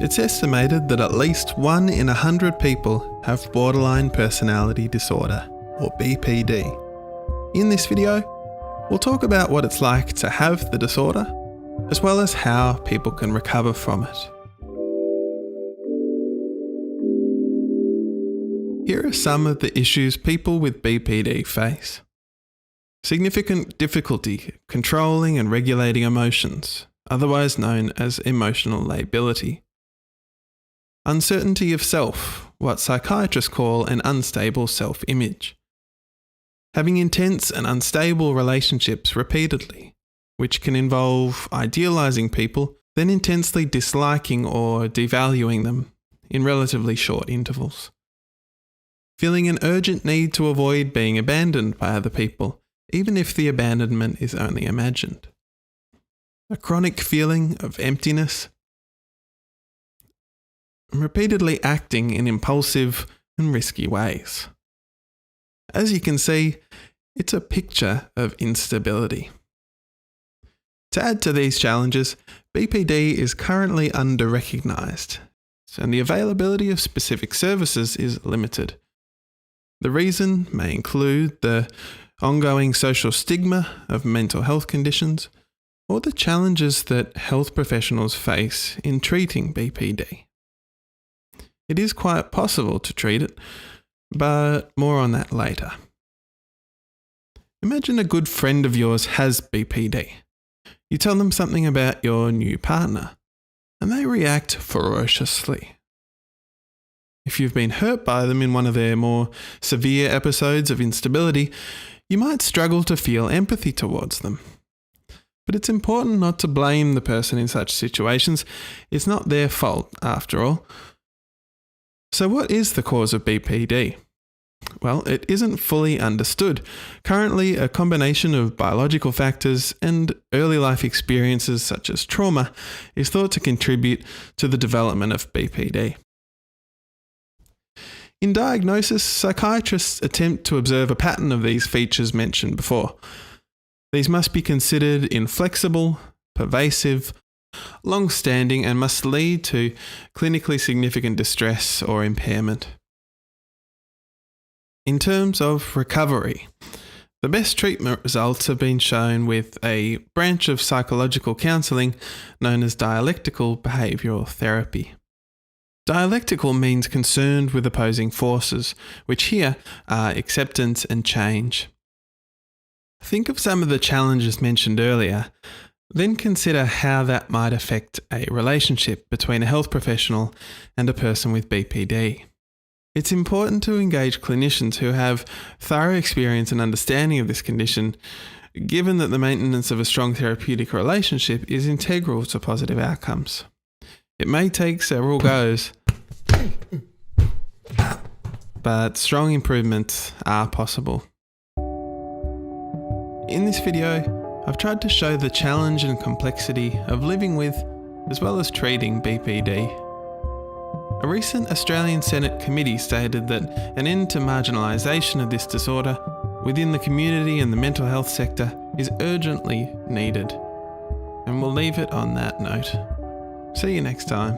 It's estimated that at least 1 in 100 people have borderline personality disorder, or BPD. In this video, we'll talk about what it's like to have the disorder, as well as how people can recover from it. Here are some of the issues people with BPD face. Significant difficulty controlling and regulating emotions, otherwise known as emotional lability. Uncertainty of self, what psychiatrists call an unstable self-image. Having intense and unstable relationships repeatedly, which can involve idealizing people, then intensely disliking or devaluing them in relatively short intervals. Feeling an urgent need to avoid being abandoned by other people, even if the abandonment is only imagined. A chronic feeling of emptiness, and repeatedly acting in impulsive and risky ways. As you can see, it's a picture of instability. To add to these challenges, BPD is currently under-recognised, and the availability of specific services is limited. The reason may include the ongoing social stigma of mental health conditions, or the challenges that health professionals face in treating BPD. It is quite possible to treat it, but more on that later. Imagine a good friend of yours has BPD. You tell them something about your new partner, and they react ferociously. If you've been hurt by them in one of their more severe episodes of instability, you might struggle to feel empathy towards them. But it's important not to blame the person in such situations. It's not their fault, after all. So what is the cause of BPD? Well, it isn't fully understood. Currently, a combination of biological factors and early life experiences such as trauma is thought to contribute to the development of BPD. In diagnosis, psychiatrists attempt to observe a pattern of these features mentioned before. These must be considered inflexible, pervasive, long-standing, and must lead to clinically significant distress or impairment. In terms of recovery, the best treatment results have been shown with a branch of psychological counselling known as dialectical behavioural therapy. Dialectical means concerned with opposing forces, which here are acceptance and change. Think of some of the challenges mentioned earlier, then consider how that might affect a relationship between a health professional and a person with BPD. It's important to engage clinicians who have thorough experience and understanding of this condition, given that the maintenance of a strong therapeutic relationship is integral to positive outcomes. It may take several goes, but strong improvements are possible. In this video, I've tried to show the challenge and complexity of living with, as well as treating BPD. A recent Australian Senate committee stated that an end to marginalisation of this disorder within the community and the mental health sector is urgently needed. And we'll leave it on that note. See you next time.